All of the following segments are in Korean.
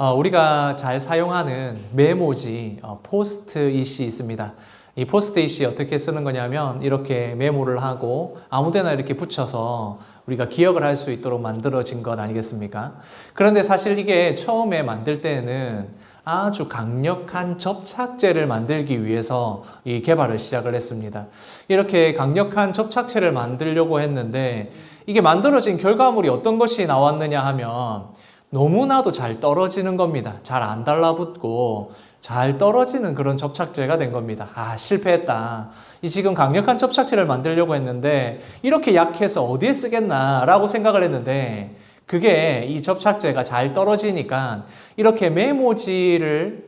우리가 잘 사용하는 메모지 포스트잇이 있습니다. 이 포스트잇이 어떻게 쓰는 거냐면 이렇게 메모를 하고 아무데나 이렇게 붙여서 우리가 기억을 할 수 있도록 만들어진 것 아니겠습니까? 그런데 사실 이게 처음에 만들 때는 아주 강력한 접착제를 만들기 위해서 이 개발을 시작을 했습니다. 이렇게 강력한 접착제를 만들려고 했는데 이게 만들어진 결과물이 어떤 것이 나왔느냐 하면 너무나도 잘 떨어지는 겁니다. 잘 안 달라붙고 잘 떨어지는 그런 접착제가 된 겁니다. 실패했다. 이 지금 강력한 접착제를 만들려고 했는데 이렇게 약해서 어디에 쓰겠나 라고 생각을 했는데 그게 이 접착제가 잘 떨어지니까 이렇게 메모지를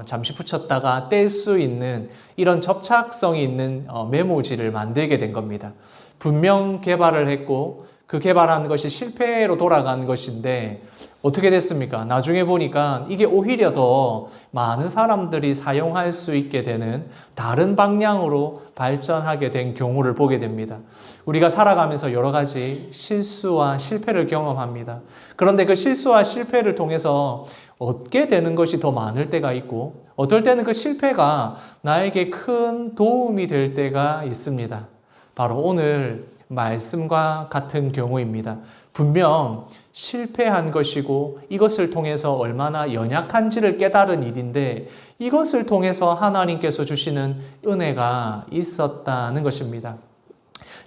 잠시 붙였다가 뗄 수 있는 이런 접착성이 있는 메모지를 만들게 된 겁니다. 분명 개발을 했고 그 개발한 것이 실패로 돌아간 것인데 어떻게 됐습니까? 나중에 보니까 이게 오히려 더 많은 사람들이 사용할 수 있게 되는 다른 방향으로 발전하게 된 경우를 보게 됩니다. 우리가 살아가면서 여러 가지 실수와 실패를 경험합니다. 그런데 그 실수와 실패를 통해서 얻게 되는 것이 더 많을 때가 있고 어떨 때는 그 실패가 나에게 큰 도움이 될 때가 있습니다. 바로 오늘 말씀과 같은 경우입니다. 분명 실패한 것이고 이것을 통해서 얼마나 연약한지를 깨달은 일인데 이것을 통해서 하나님께서 주시는 은혜가 있었다는 것입니다.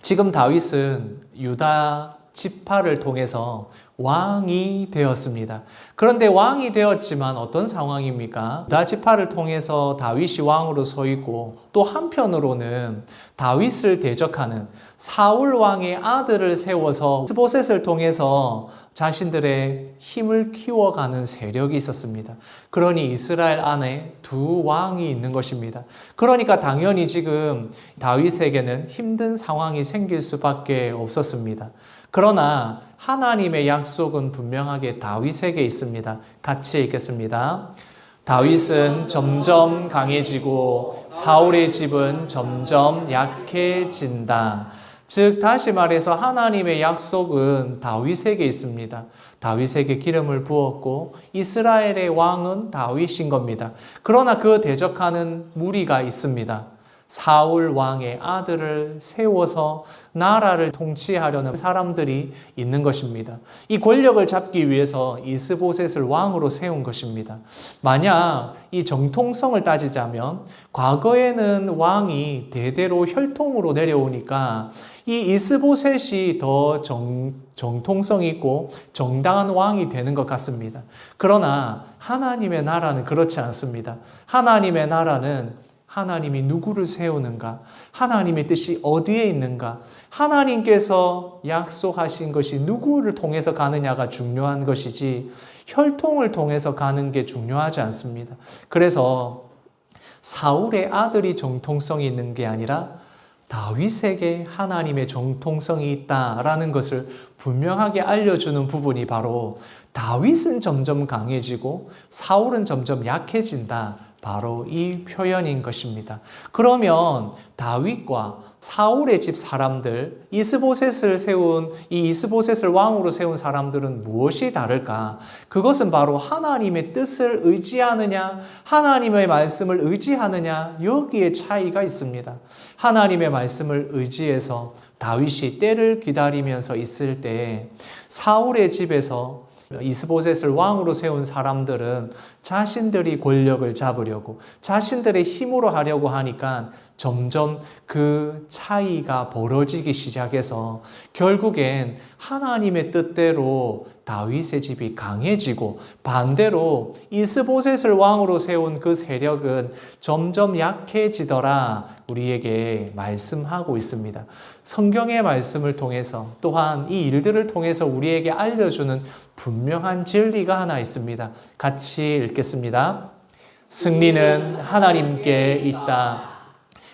지금 다윗은 유다 지파를 통해서 왕이 되었습니다. 그런데 왕이 되었지만 어떤 상황입니까? 유다 지파를 통해서 다윗이 왕으로 서 있고 또 한편으로는 다윗을 대적하는 사울 왕의 아들을 세워서 스보셋을 통해서 자신들의 힘을 키워가는 세력이 있었습니다. 그러니 이스라엘 안에 두 왕이 있는 것입니다. 그러니까 당연히 지금 다윗에게는 힘든 상황이 생길 수밖에 없었습니다. 그러나 하나님의 약속은 분명하게 다윗에게 있습니다. 같이 읽겠습니다. 다윗은 점점 강해지고 사울의 집은 점점 약해진다. 즉 다시 말해서 하나님의 약속은 다윗에게 있습니다. 다윗에게 기름을 부었고 이스라엘의 왕은 다윗인 겁니다. 그러나 그 대적하는 무리가 있습니다. 사울 왕의 아들을 세워서 나라를 통치하려는 사람들이 있는 것입니다. 이 권력을 잡기 위해서 이스보셋을 왕으로 세운 것입니다. 만약 이 정통성을 따지자면 과거에는 왕이 대대로 혈통으로 내려오니까 이 이스보셋이 더 정통성 있고 정당한 왕이 되는 것 같습니다. 그러나 하나님의 나라는 그렇지 않습니다. 하나님의 나라는 하나님이 누구를 세우는가? 하나님의 뜻이 어디에 있는가? 하나님께서 약속하신 것이 누구를 통해서 가느냐가 중요한 것이지 혈통을 통해서 가는 게 중요하지 않습니다. 그래서 사울의 아들이 정통성이 있는 게 아니라 다윗에게 하나님의 정통성이 있다라는 것을 분명하게 알려주는 부분이 바로 다윗은 점점 강해지고 사울은 점점 약해진다. 바로 이 표현인 것입니다. 그러면 다윗과 사울의 집 사람들, 이스보셋을 왕으로 세운 사람들은 무엇이 다를까? 그것은 바로 하나님의 뜻을 의지하느냐, 하나님의 말씀을 의지하느냐, 여기에 차이가 있습니다. 하나님의 말씀을 의지해서 다윗이 때를 기다리면서 있을 때 사울의 집에서 이스보셋을 왕으로 세운 사람들은 자신들이 권력을 잡으려고 자신들의 힘으로 하려고 하니까 점점 그 차이가 벌어지기 시작해서 결국엔 하나님의 뜻대로 다윗의 집이 강해지고 반대로 이스보셋을 왕으로 세운 그 세력은 점점 약해지더라 우리에게 말씀하고 있습니다. 성경의 말씀을 통해서 또한 이 일들을 통해서 우리에게 알려주는 분명한 진리가 하나 있습니다. 같이 읽겠습니다. 승리는 하나님께 있다.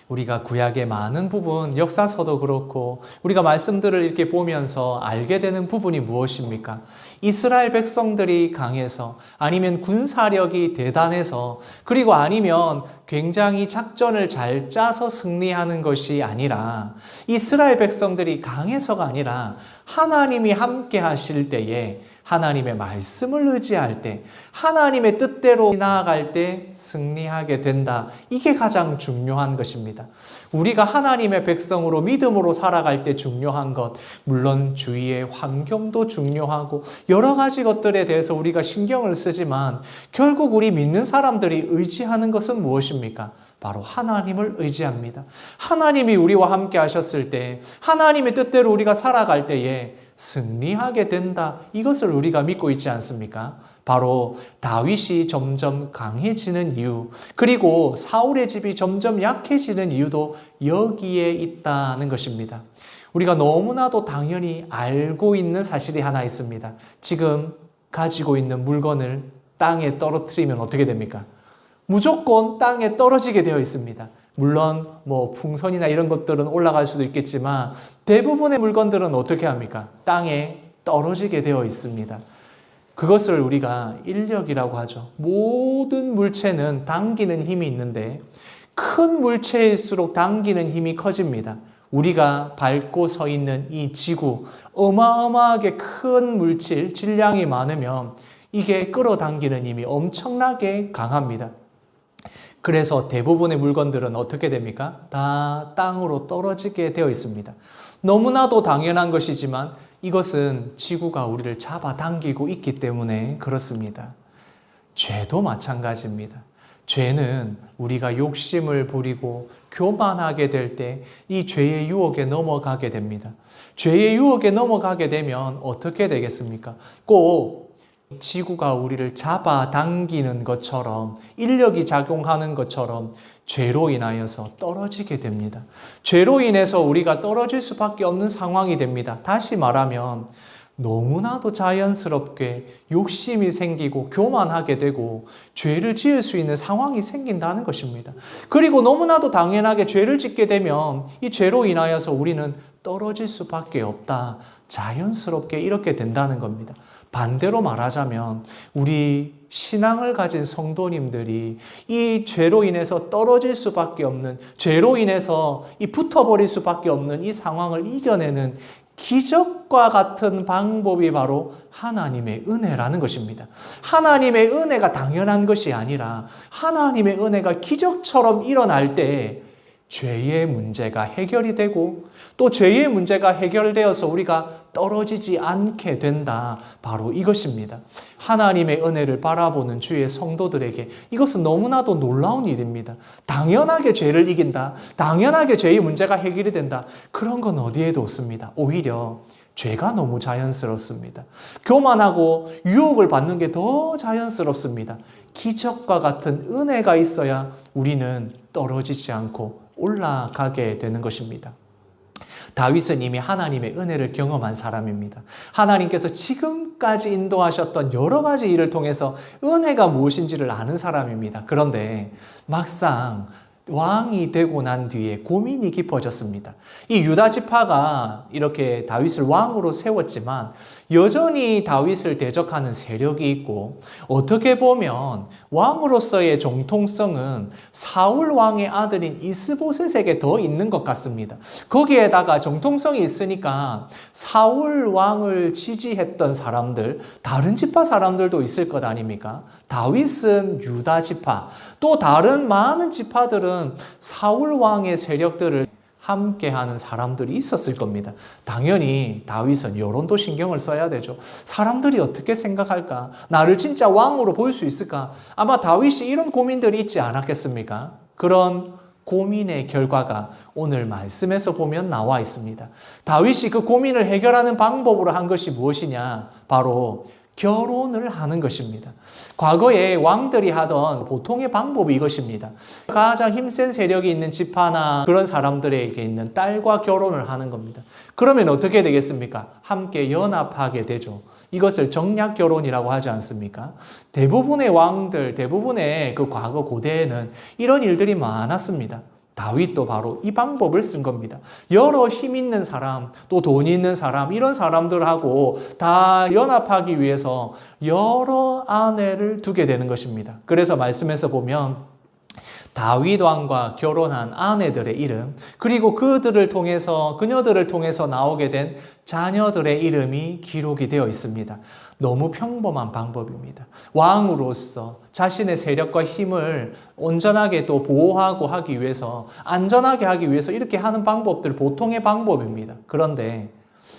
우리가 구약의 많은 부분, 역사서도 그렇고 우리가 말씀들을 이렇게 보면서 알게 되는 부분이 무엇입니까? 이스라엘 백성들이 강해서 아니면 군사력이 대단해서 그리고 아니면 굉장히 작전을 잘 짜서 승리하는 것이 아니라 이스라엘 백성들이 강해서가 아니라 하나님이 함께 하실 때에 하나님의 말씀을 의지할 때, 하나님의 뜻대로 나아갈 때 승리하게 된다. 이게 가장 중요한 것입니다. 우리가 하나님의 백성으로 믿음으로 살아갈 때 중요한 것, 물론 주위의 환경도 중요하고 여러 가지 것들에 대해서 우리가 신경을 쓰지만 결국 우리 믿는 사람들이 의지하는 것은 무엇입니까? 바로 하나님을 의지합니다. 하나님이 우리와 함께 하셨을 때, 하나님의 뜻대로 우리가 살아갈 때에 승리하게 된다. 이것을 우리가 믿고 있지 않습니까? 바로 다윗이 점점 강해지는 이유, 그리고 사울의 집이 점점 약해지는 이유도 여기에 있다는 것입니다. 우리가 너무나도 당연히 알고 있는 사실이 하나 있습니다. 지금 가지고 있는 물건을 땅에 떨어뜨리면 어떻게 됩니까? 무조건 땅에 떨어지게 되어 있습니다. 물론 풍선이나 이런 것들은 올라갈 수도 있겠지만 대부분의 물건들은 어떻게 합니까? 땅에 떨어지게 되어 있습니다. 그것을 우리가 인력이라고 하죠. 모든 물체는 당기는 힘이 있는데 큰 물체일수록 당기는 힘이 커집니다. 우리가 밟고 서 있는 이 지구, 어마어마하게 큰 물질, 질량이 많으면 이게 끌어당기는 힘이 엄청나게 강합니다. 그래서 대부분의 물건들은 어떻게 됩니까? 다 땅으로 떨어지게 되어 있습니다. 너무나도 당연한 것이지만 이것은 지구가 우리를 잡아당기고 있기 때문에 그렇습니다. 죄도 마찬가지입니다. 죄는 우리가 욕심을 부리고 교만하게 될 때 이 죄의 유혹에 넘어가게 됩니다. 죄의 유혹에 넘어가게 되면 어떻게 되겠습니까? 꼭 지구가 우리를 잡아당기는 것처럼, 인력이 작용하는 것처럼 죄로 인하여서 떨어지게 됩니다. 죄로 인해서 우리가 떨어질 수밖에 없는 상황이 됩니다. 다시 말하면 너무나도 자연스럽게 욕심이 생기고 교만하게 되고 죄를 지을 수 있는 상황이 생긴다는 것입니다. 그리고 너무나도 당연하게 죄를 짓게 되면 이 죄로 인하여서 우리는 떨어질 수밖에 없다. 자연스럽게 이렇게 된다는 겁니다. 반대로 말하자면 우리 신앙을 가진 성도님들이 이 죄로 인해서 떨어질 수밖에 없는, 죄로 인해서 이 붙어버릴 수밖에 없는 이 상황을 이겨내는 기적과 같은 방법이 바로 하나님의 은혜라는 것입니다. 하나님의 은혜가 당연한 것이 아니라 하나님의 은혜가 기적처럼 일어날 때 죄의 문제가 해결이 되고 또 죄의 문제가 해결되어서 우리가 떨어지지 않게 된다. 바로 이것입니다. 하나님의 은혜를 바라보는 주의 성도들에게 이것은 너무나도 놀라운 일입니다. 당연하게 죄를 이긴다. 당연하게 죄의 문제가 해결이 된다. 그런 건 어디에도 없습니다. 오히려 죄가 너무 자연스럽습니다. 교만하고 유혹을 받는 게 더 자연스럽습니다. 기적과 같은 은혜가 있어야 우리는 떨어지지 않고 올라가게 되는 것입니다. 다윗은 이미 하나님의 은혜를 경험한 사람입니다. 하나님께서 지금까지 인도하셨던 여러 가지 일을 통해서 은혜가 무엇인지를 아는 사람입니다. 그런데 막상 왕이 되고 난 뒤에 고민이 깊어졌습니다. 이 유다 지파가 이렇게 다윗을 왕으로 세웠지만 여전히 다윗을 대적하는 세력이 있고 어떻게 보면 왕으로서의 정통성은 사울 왕의 아들인 이스보셋에게 더 있는 것 같습니다. 거기에다가 정통성이 있으니까 사울 왕을 지지했던 사람들, 다른 지파 사람들도 있을 것 아닙니까? 다윗은 유다 지파, 또 다른 많은 지파들은 사울 왕의 세력들을 함께하는 사람들이 있었을 겁니다. 당연히 다윗은 여론도 신경을 써야 되죠. 사람들이 어떻게 생각할까? 나를 진짜 왕으로 볼 수 있을까? 아마 다윗이 이런 고민들이 있지 않았겠습니까? 그런 고민의 결과가 오늘 말씀에서 보면 나와 있습니다. 다윗이 그 고민을 해결하는 방법으로 한 것이 무엇이냐? 바로 결혼을 하는 것입니다. 과거에 왕들이 하던 보통의 방법이 이것입니다. 가장 힘센 세력이 있는 지파나 그런 사람들에게 있는 딸과 결혼을 하는 겁니다. 그러면 어떻게 되겠습니까? 함께 연합하게 되죠. 이것을 정략 결혼이라고 하지 않습니까? 대부분의 왕들, 대부분의 그 과거 고대에는 이런 일들이 많았습니다. 다윗도 바로 이 방법을 쓴 겁니다. 여러 힘 있는 사람, 또 돈 있는 사람, 이런 사람들하고 다 연합하기 위해서 여러 아내를 두게 되는 것입니다. 그래서 말씀에서 보면 다윗 왕과 결혼한 아내들의 이름, 그리고 그녀들을 통해서 나오게 된 자녀들의 이름이 기록이 되어 있습니다. 너무 평범한 방법입니다. 왕으로서 자신의 세력과 힘을 온전하게 또 보호하고 하기 위해서, 안전하게 하기 위해서 이렇게 하는 방법들, 보통의 방법입니다. 그런데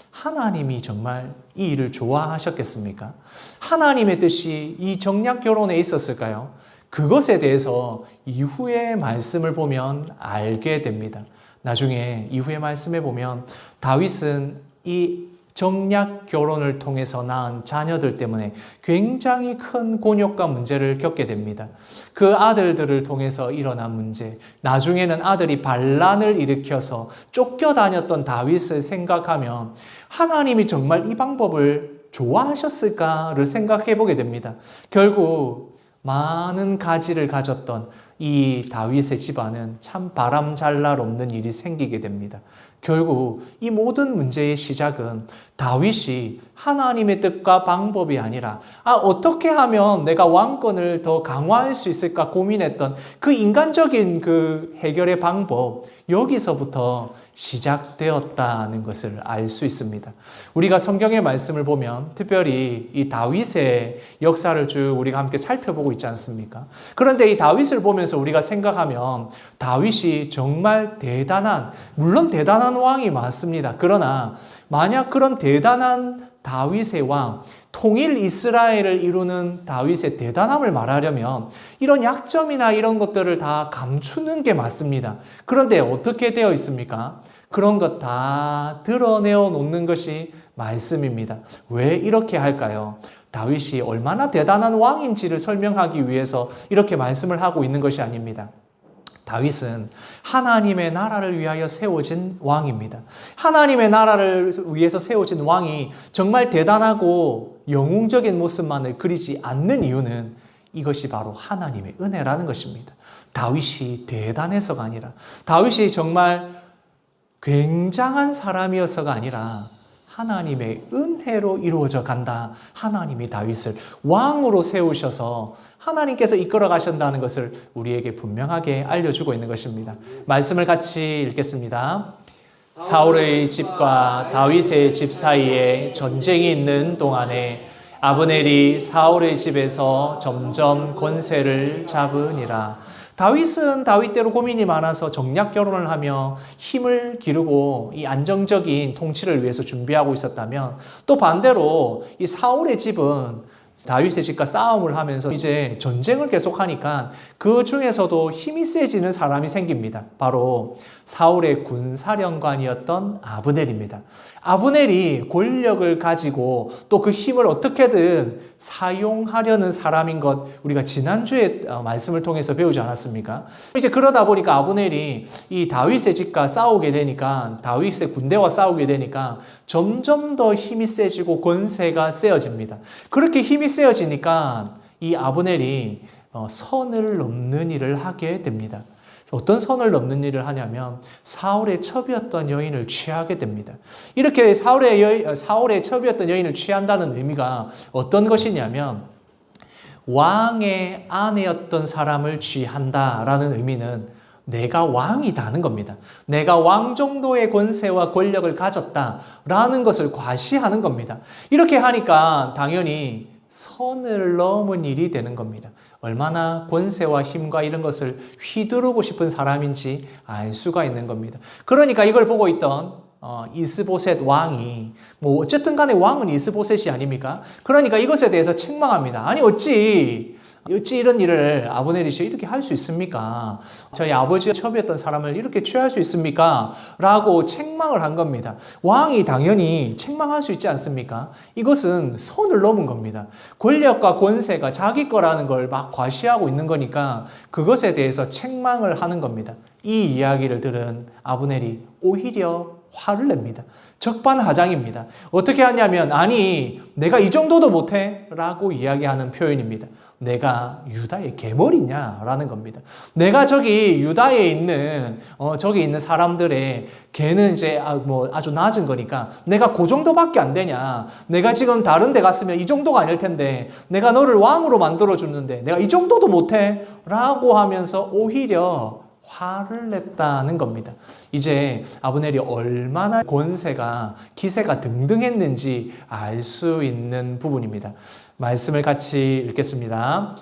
하나님이 정말 이 일을 좋아하셨겠습니까? 하나님의 뜻이 이 정략 결혼에 있었을까요? 그것에 대해서 이후의 말씀을 보면 알게 됩니다. 나중에 이후의 말씀에 보면 다윗은 이 정략 결혼을 통해서 낳은 자녀들 때문에 굉장히 큰 곤욕과 문제를 겪게 됩니다. 그 아들들을 통해서 일어난 문제, 나중에는 아들이 반란을 일으켜서 쫓겨다녔던 다윗을 생각하면 하나님이 정말 이 방법을 좋아하셨을까를 생각해 보게 됩니다. 결국 많은 가지를 가졌던 이 다윗의 집안은 참 바람잘날 없는 일이 생기게 됩니다. 결국 이 모든 문제의 시작은 다윗이 하나님의 뜻과 방법이 아니라 어떻게 하면 내가 왕권을 더 강화할 수 있을까 고민했던 그 인간적인 그 해결의 방법, 여기서부터 시작되었다는 것을 알 수 있습니다. 우리가 성경의 말씀을 보면 특별히 이 다윗의 역사를 쭉 우리가 함께 살펴보고 있지 않습니까? 그런데 이 다윗을 보면서 우리가 생각하면 다윗이 정말 물론 대단한 왕이 맞습니다. 그러나 만약 그런 대단한 다윗의 왕, 통일 이스라엘을 이루는 다윗의 대단함을 말하려면 이런 약점이나 이런 것들을 다 감추는 게 맞습니다. 그런데 어떻게 되어 있습니까? 그런 것 다 드러내어 놓는 것이 말씀입니다. 왜 이렇게 할까요? 다윗이 얼마나 대단한 왕인지를 설명하기 위해서 이렇게 말씀을 하고 있는 것이 아닙니다. 다윗은 하나님의 나라를 위하여 세워진 왕입니다. 하나님의 나라를 위해서 세워진 왕이 정말 대단하고 영웅적인 모습만을 그리지 않는 이유는 이것이 바로 하나님의 은혜라는 것입니다. 다윗이 대단해서가 아니라, 다윗이 정말 굉장한 사람이어서가 아니라 하나님의 은혜로 이루어져 간다. 하나님이 다윗을 왕으로 세우셔서 하나님께서 이끌어 가신다는 것을 우리에게 분명하게 알려주고 있는 것입니다. 말씀을 같이 읽겠습니다. 사울의 집과 다윗의 집 사이에 전쟁이 있는 동안에 아브넬이 사울의 집에서 점점 권세를 잡으니라. 다윗은 다윗대로 고민이 많아서 정략 결혼을 하며 힘을 기르고 이 안정적인 통치를 위해서 준비하고 있었다면, 또 반대로 이 사울의 집은 다윗의 집과 싸움을 하면서 이제 전쟁을 계속하니까 그 중에서도 힘이 세지는 사람이 생깁니다. 바로 사울의 군사령관이었던 아브넬입니다. 아브넬이 권력을 가지고 또 그 힘을 어떻게든 사용하려는 사람인 것, 우리가 지난주에 말씀을 통해서 배우지 않았습니까? 이제 그러다 보니까 아브넬이 이 다윗의 집과 싸우게 되니까, 다윗의 군대와 싸우게 되니까 점점 더 힘이 세지고 권세가 세어집니다. 그렇게 힘이 세어지니까 이 아브넬이 선을 넘는 일을 하게 됩니다. 어떤 선을 넘는 일을 하냐면 사울의 첩이었던 여인을 취하게 됩니다. 이렇게 사울의 첩이었던 여인을 취한다는 의미가 어떤 것이냐면, 왕의 아내였던 사람을 취한다라는 의미는 내가 왕이다는 겁니다. 내가 왕 정도의 권세와 권력을 가졌다라는 것을 과시하는 겁니다. 이렇게 하니까 당연히 선을 넘은 일이 되는 겁니다. 얼마나 권세와 힘과 이런 것을 휘두르고 싶은 사람인지 알 수가 있는 겁니다. 그러니까 이걸 보고 있던 이스보셋 왕이, 어쨌든 간에 왕은 이스보셋이 아닙니까? 그러니까 이것에 대해서 책망합니다. 아니 어찌 이런 일을 아브넬이 이렇게 할 수 있습니까? 저희 아버지가 첩이었던 사람을 이렇게 취할 수 있습니까? 라고 책망을 한 겁니다. 왕이 당연히 책망할 수 있지 않습니까? 이것은 선을 넘은 겁니다. 권력과 권세가 자기 거라는 걸 막 과시하고 있는 거니까 그것에 대해서 책망을 하는 겁니다. 이 이야기를 들은 아브넬이 오히려 화를 냅니다. 적반하장입니다. 어떻게 하냐면 아니 내가 이 정도도 못해? 라고 이야기하는 표현입니다. 내가 유다의 개머리냐? 라는 겁니다. 내가 저기 유다에 있는 저기 있는 사람들의 걔는 이제 아주 낮은 거니까 내가 그 정도밖에 안 되냐? 내가 지금 다른 데 갔으면 이 정도가 아닐 텐데 내가 너를 왕으로 만들어 줬는데 내가 이 정도도 못해? 라고 하면서 오히려 화를 냈다는 겁니다. 이제 아브넬이 얼마나 권세가 기세가 등등했는지 알 수 있는 부분입니다. 말씀을 같이 읽겠습니다.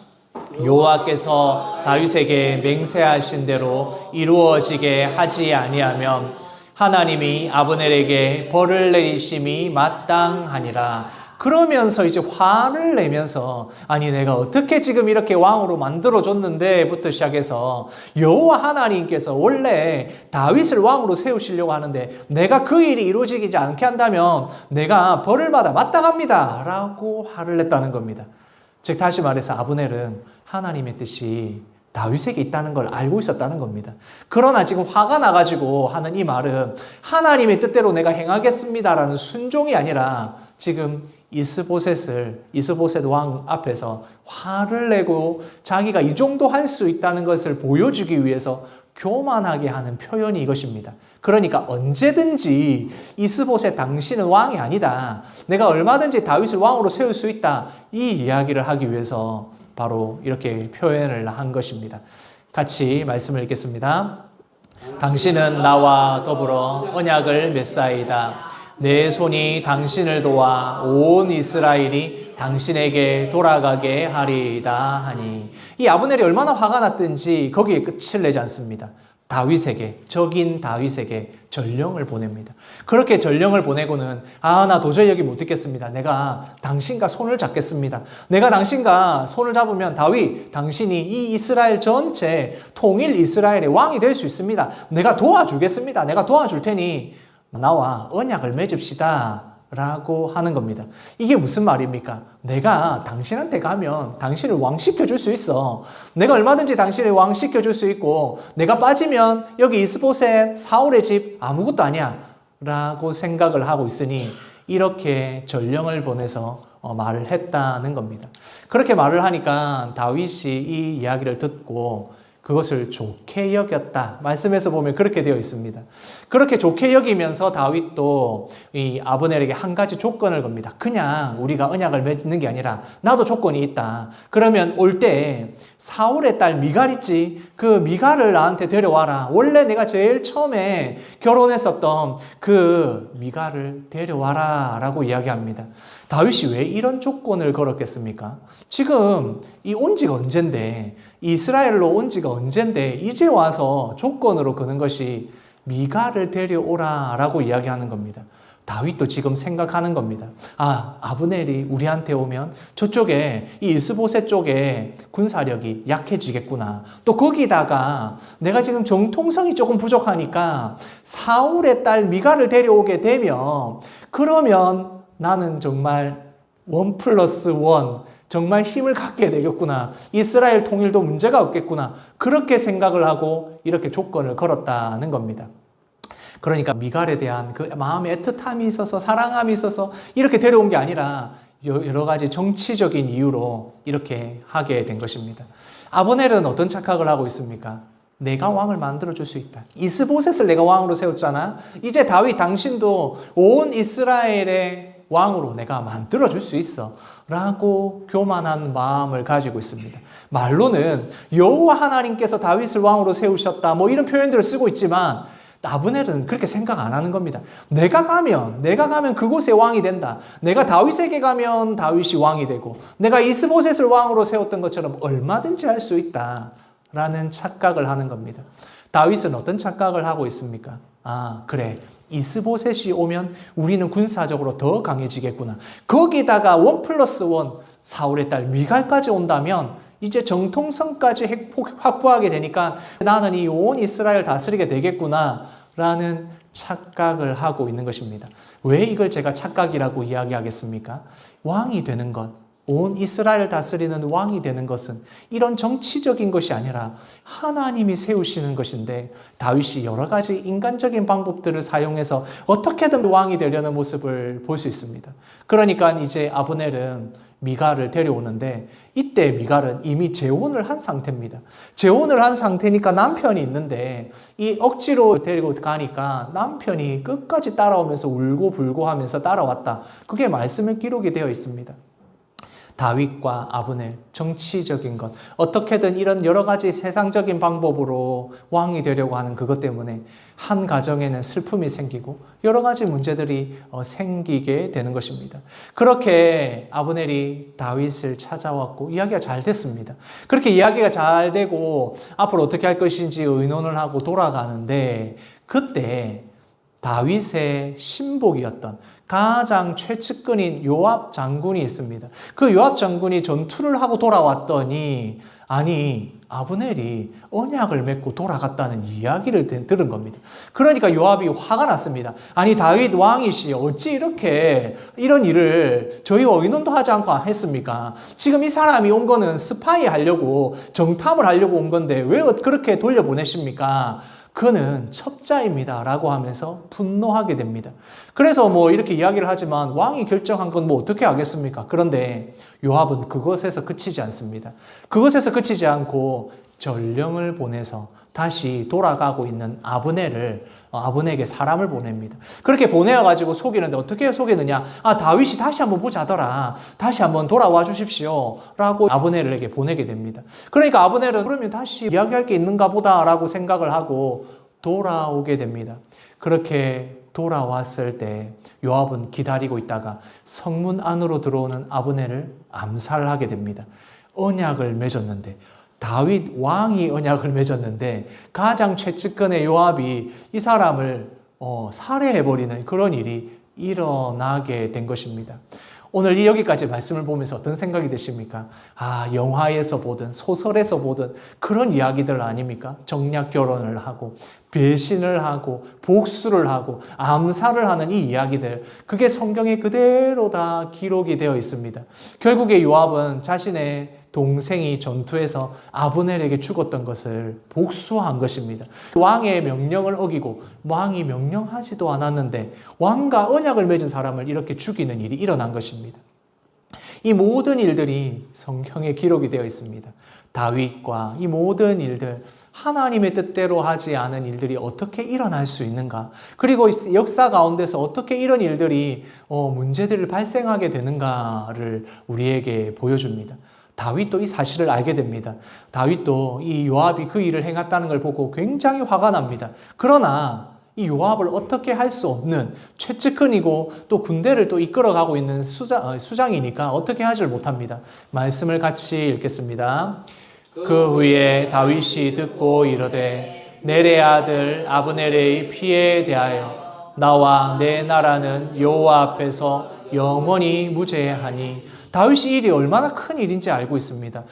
여호와께서 다윗에게 맹세하신 대로 이루어지게 하지 아니하면 하나님이 아브넬에게 벌을 내리심이 마땅하니라. 그러면서 이제 화를 내면서 아니 내가 어떻게 지금 이렇게 왕으로 만들어줬는데부터 시작해서 여호와 하나님께서 원래 다윗을 왕으로 세우시려고 하는데 내가 그 일이 이루어지지 않게 한다면 내가 벌을 받아 마땅합니다 라고 화를 냈다는 겁니다. 즉 다시 말해서 아브넬은 하나님의 뜻이 다윗에게 있다는 걸 알고 있었다는 겁니다. 그러나 지금 화가 나가지고 하는 이 말은 하나님의 뜻대로 내가 행하겠습니다라는 순종이 아니라 지금 이스보셋 왕 앞에서 화를 내고 자기가 이 정도 할 수 있다는 것을 보여주기 위해서 교만하게 하는 표현이 이것입니다. 그러니까 언제든지 이스보셋 당신은 왕이 아니다. 내가 얼마든지 다윗을 왕으로 세울 수 있다. 이 이야기를 하기 위해서 바로 이렇게 표현을 한 것입니다. 같이 말씀을 읽겠습니다. 당신은 나와 더불어 언약을 맺사이다. 내 손이 당신을 도와 온 이스라엘이 당신에게 돌아가게 하리이다 하니. 이 아브넬이 얼마나 화가 났든지 거기에 끝을 내지 않습니다. 다윗에게, 적인 다윗에게 전령을 보냅니다. 그렇게 전령을 보내고는 나 도저히 여기 못 있겠습니다. 내가 당신과 손을 잡겠습니다. 내가 당신과 손을 잡으면 다윗, 당신이 이 이스라엘 전체 통일 이스라엘의 왕이 될 수 있습니다. 내가 도와주겠습니다. 내가 도와줄 테니 나와 언약을 맺읍시다 라고 하는 겁니다. 이게 무슨 말입니까? 내가 당신한테 가면 당신을 왕시켜줄 수 있어. 내가 얼마든지 당신을 왕시켜줄 수 있고 내가 빠지면 여기 이스보셋 사울의 집 아무것도 아니야 라고 생각을 하고 있으니 이렇게 전령을 보내서 말을 했다는 겁니다. 그렇게 말을 하니까 다윗이 이 이야기를 듣고 그것을 좋게 여겼다. 말씀에서 보면 그렇게 되어 있습니다. 그렇게 좋게 여기면서 다윗도 이 아브넬에게 한 가지 조건을 겁니다. 그냥 우리가 언약을 맺는 게 아니라 나도 조건이 있다. 그러면 올 때 사울의 딸 미갈 있지? 그 미갈을 나한테 데려와라. 원래 내가 제일 처음에 결혼했었던 그 미갈을 데려와라 라고 이야기합니다. 다윗이 왜 이런 조건을 걸었겠습니까? 지금 이 온 지가 언젠데, 이스라엘로 온 지가 언젠데 이제 와서 조건으로 거는 것이 미갈을 데려오라 라고 이야기하는 겁니다. 다윗도 지금 생각하는 겁니다. 아브넬이 우리한테 오면 저쪽에 이 이스보셋 쪽에 군사력이 약해지겠구나. 또 거기다가 내가 지금 정통성이 조금 부족하니까 사울의 딸 미갈을 데려오게 되면 그러면 나는 정말 1+1 정말 힘을 갖게 되겠구나. 이스라엘 통일도 문제가 없겠구나. 그렇게 생각을 하고 이렇게 조건을 걸었다는 겁니다. 그러니까 미갈에 대한 그 마음의 애틋함이 있어서 사랑함이 있어서 이렇게 데려온 게 아니라 여러 가지 정치적인 이유로 이렇게 하게 된 것입니다. 아브넬은 어떤 착각을 하고 있습니까? 내가 왕을 만들어줄 수 있다. 이스보셋을 내가 왕으로 세웠잖아. 이제 다윗 당신도 온 이스라엘의 왕으로 내가 만들어줄 수 있어 라고 교만한 마음을 가지고 있습니다. 말로는 여호와 하나님께서 다윗을 왕으로 세우셨다 이런 표현들을 쓰고 있지만 아브넬은 그렇게 생각 안 하는 겁니다. 내가 가면 그곳에 왕이 된다. 내가 다윗에게 가면 다윗이 왕이 되고 내가 이스보셋을 왕으로 세웠던 것처럼 얼마든지 할 수 있다 라는 착각을 하는 겁니다. 다윗은 어떤 착각을 하고 있습니까? 그래. 이스보셋이 오면 우리는 군사적으로 더 강해지겠구나. 거기다가 1+1 사울의 딸 미갈까지 온다면 이제 정통성까지 확보하게 되니까 나는 이 온 이스라엘 다스리게 되겠구나 라는 착각을 하고 있는 것입니다. 왜 이걸 제가 착각이라고 이야기하겠습니까? 왕이 되는 것, 온 이스라엘을 다스리는 왕이 되는 것은 이런 정치적인 것이 아니라 하나님이 세우시는 것인데, 다윗이 여러 가지 인간적인 방법들을 사용해서 어떻게든 왕이 되려는 모습을 볼 수 있습니다. 그러니까 이제 아브넬은 미갈을 데려오는데, 이때 미갈은 이미 재혼을 한 상태입니다. 재혼을 한 상태니까 남편이 있는데, 이 억지로 데리고 가니까 남편이 끝까지 따라오면서 울고 불고 하면서 따라왔다. 그게 말씀에 기록이 되어 있습니다. 다윗과 아브넬, 정치적인 것, 어떻게든 이런 여러 가지 세상적인 방법으로 왕이 되려고 하는 그것 때문에 한 가정에는 슬픔이 생기고 여러 가지 문제들이 생기게 되는 것입니다. 그렇게 아브넬이 다윗을 찾아왔고 이야기가 잘 됐습니다. 그렇게 이야기가 잘 되고 앞으로 어떻게 할 것인지 의논을 하고 돌아가는데, 그때 다윗의 신복이었던 가장 최측근인 요압 장군이 있습니다. 그 요압 장군이 전투를 하고 돌아왔더니, 아니, 아브넬이 언약을 맺고 돌아갔다는 이야기를 들은 겁니다. 그러니까 요압이 화가 났습니다. 아니, 다윗 왕이시 어찌 이렇게 이런 일을 저희와 의논도 하지 않고 했습니까? 지금 이 사람이 온 거는 스파이 하려고, 정탐을 하려고 온 건데 왜 그렇게 돌려보내십니까? 그는 첩자입니다 라고 하면서 분노하게 됩니다. 그래서 이렇게 이야기를 하지만 왕이 결정한 건 어떻게 하겠습니까? 그런데 요압은 그것에서 그치지 않습니다. 그것에서 그치지 않고 전령을 보내서 다시 돌아가고 있는 아브넬에게 사람을 보냅니다. 그렇게 보내가지고 속이는데, 어떻게 속이느냐? 다윗이 다시 한번 보자더라. 다시 한번 돌아와 주십시오 라고 아브넬에게 보내게 됩니다. 그러니까 아브넬은 그러면 다시 이야기할 게 있는가 보다 라고 생각을 하고 돌아오게 됩니다. 그렇게 돌아왔을 때 요압은 기다리고 있다가 성문 안으로 들어오는 아브넬을 암살하게 됩니다. 언약을 맺었는데, 다윗 왕이 언약을 맺었는데 가장 최측근의 요압이 이 사람을 살해해버리는 그런 일이 일어나게 된 것입니다. 오늘 여기까지 말씀을 보면서 어떤 생각이 드십니까? 영화에서 보든 소설에서 보든 그런 이야기들 아닙니까? 정략 결혼을 하고 배신을 하고 복수를 하고 암살을 하는 이 이야기들, 그게 성경에 그대로 다 기록이 되어 있습니다. 결국에 요압은 자신의 동생이 전투에서 아브넬에게 죽었던 것을 복수한 것입니다. 왕의 명령을 어기고 왕이 명령하지도 않았는데 왕과 언약을 맺은 사람을 이렇게 죽이는 일이 일어난 것입니다. 이 모든 일들이 성경에 기록이 되어 있습니다. 다윗과 이 모든 일들, 하나님의 뜻대로 하지 않은 일들이 어떻게 일어날 수 있는가? 그리고 역사 가운데서 어떻게 이런 일들이 문제들을 발생하게 되는가를 우리에게 보여줍니다. 다윗도 이 사실을 알게 됩니다. 다윗도 이 요압이 그 일을 행했다는 걸 보고 굉장히 화가 납니다. 그러나 이 요압을 어떻게 할 수 없는 최측근이고 또 군대를 또 이끌어가고 있는 수장이니까 어떻게 하지를 못합니다. 말씀을 같이 읽겠습니다. 그 후에 다윗이 듣고 이르되 넬의 아들 아브넬의 피에 대하여 나와 내 나라는 여호와 앞에서 영원히 무죄하니, 다윗이 이 일이 얼마나 큰 일인지 알고 있습니다.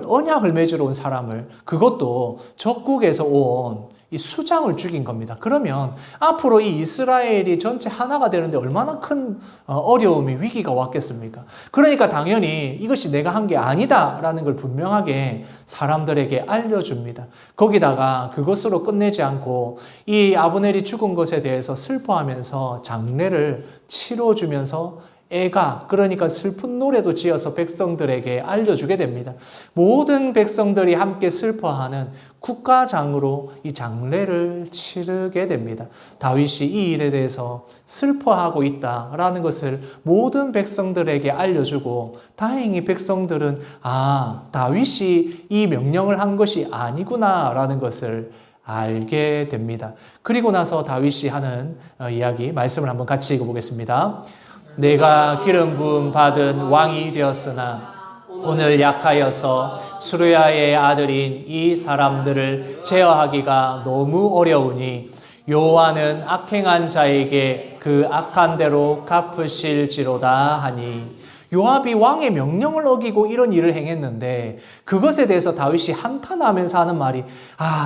언약을 맺으러 온 사람을, 그것도 적국에서 온 이 수장을 죽인 겁니다. 그러면 앞으로 이 이스라엘이 전체 하나가 되는데 얼마나 큰 어려움이, 위기가 왔겠습니까? 그러니까 당연히 이것이 내가 한 게 아니다라는 걸 분명하게 사람들에게 알려줍니다. 거기다가 그것으로 끝내지 않고 이 아브넬이 죽은 것에 대해서 슬퍼하면서 장례를 치러주면서 그러니까 슬픈 노래도 지어서 백성들에게 알려주게 됩니다. 모든 백성들이 함께 슬퍼하는 국가장으로 이 장례를 치르게 됩니다. 다윗이 이 일에 대해서 슬퍼하고 있다라는 것을 모든 백성들에게 알려주고, 다행히 백성들은 다윗이 이 명령을 한 것이 아니구나라는 것을 알게 됩니다. 그리고 나서 다윗이 하는 이야기, 말씀을 한번 같이 읽어보겠습니다. 내가 기름 부음 받은 왕이 되었으나 오늘 약하여서 수르야의 아들인 이 사람들을 제어하기가 너무 어려우니 여호와는 악행한 자에게 그 악한 대로 갚으실지로다 하니, 요압이 왕의 명령을 어기고 이런 일을 행했는데 그것에 대해서 다윗이 한탄하면서 하는 말이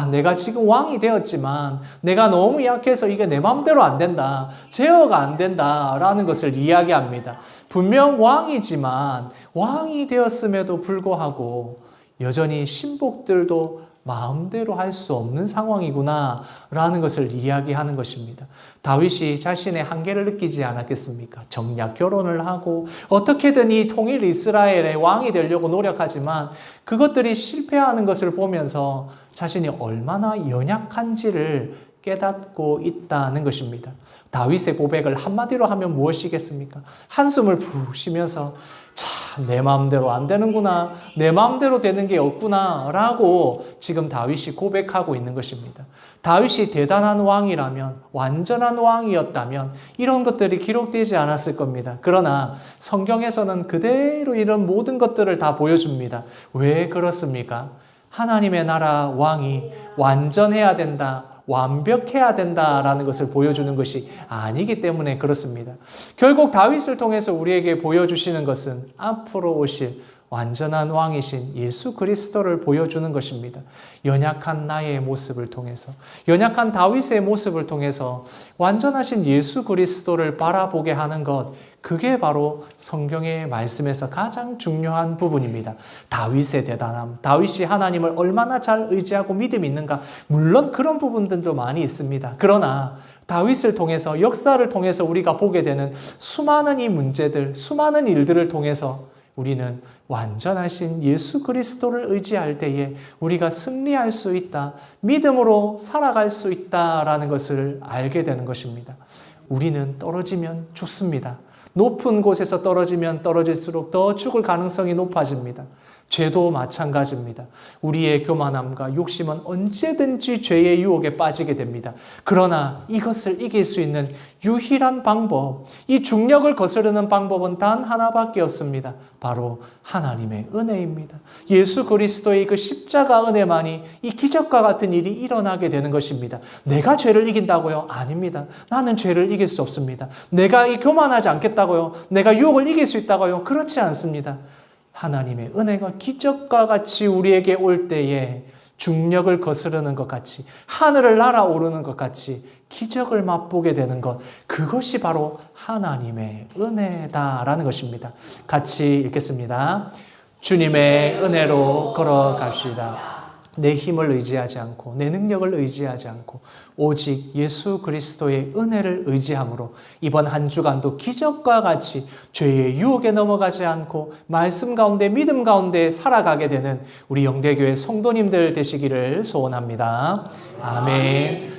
내가 지금 왕이 되었지만 내가 너무 약해서 이게 내 마음대로 안 된다. 제어가 안 된다. 라는 것을 이야기합니다. 분명 왕이지만 왕이 되었음에도 불구하고 여전히 신복들도 마음대로 할 수 없는 상황이구나 라는 것을 이야기하는 것입니다. 다윗이 자신의 한계를 느끼지 않았겠습니까? 정략 결혼을 하고 어떻게든 이 통일 이스라엘의 왕이 되려고 노력하지만 그것들이 실패하는 것을 보면서 자신이 얼마나 연약한지를 깨닫고 있다는 것입니다. 다윗의 고백을 한마디로 하면 무엇이겠습니까? 한숨을 푹 쉬면서 내 마음대로 안 되는구나. 내 마음대로 되는 게 없구나. 라고 지금 다윗이 고백하고 있는 것입니다. 다윗이 대단한 왕이라면, 완전한 왕이었다면 이런 것들이 기록되지 않았을 겁니다. 그러나 성경에서는 그대로 이런 모든 것들을 다 보여줍니다. 왜 그렇습니까? 하나님의 나라 왕이 완전해야 된다. 완벽해야 된다라는 것을 보여주는 것이 아니기 때문에 그렇습니다. 결국 다윗을 통해서 우리에게 보여주시는 것은 앞으로 오실 완전한 왕이신 예수 그리스도를 보여주는 것입니다. 연약한 나의 모습을 통해서, 연약한 다윗의 모습을 통해서 완전하신 예수 그리스도를 바라보게 하는 것, 그게 바로 성경의 말씀에서 가장 중요한 부분입니다. 다윗의 대단함, 다윗이 하나님을 얼마나 잘 의지하고 믿음이 있는가, 물론 그런 부분들도 많이 있습니다. 그러나 다윗을 통해서, 역사를 통해서 우리가 보게 되는 수많은 이 문제들, 수많은 일들을 통해서 우리는 완전하신 예수 그리스도를 의지할 때에 우리가 승리할 수 있다, 믿음으로 살아갈 수 있다라는 것을 알게 되는 것입니다. 우리는 떨어지면 죽습니다. 높은 곳에서 떨어지면 떨어질수록 더 죽을 가능성이 높아집니다. 죄도 마찬가지입니다. 우리의 교만함과 욕심은 언제든지 죄의 유혹에 빠지게 됩니다. 그러나 이것을 이길 수 있는 유일한 방법, 이 중력을 거스르는 방법은 단 하나밖에 없습니다. 바로 하나님의 은혜입니다. 예수 그리스도의 그 십자가 은혜만이 이 기적과 같은 일이 일어나게 되는 것입니다. 내가 죄를 이긴다고요? 아닙니다. 나는 죄를 이길 수 없습니다. 내가 교만하지 않겠다고요? 내가 유혹을 이길 수 있다고요? 그렇지 않습니다. 하나님의 은혜가 기적과 같이 우리에게 올 때에 중력을 거스르는 것 같이, 하늘을 날아오르는 것 같이 기적을 맛보게 되는 것, 그것이 바로 하나님의 은혜다라는 것입니다. 같이 읽겠습니다. 주님의 은혜로 걸어갑시다. 내 힘을 의지하지 않고 내 능력을 의지하지 않고 오직 예수 그리스도의 은혜를 의지함으로 이번 한 주간도 기적과 같이 죄의 유혹에 넘어가지 않고 말씀 가운데 믿음 가운데 살아가게 되는 우리 영대교회 성도님들 되시기를 소원합니다. 아멘.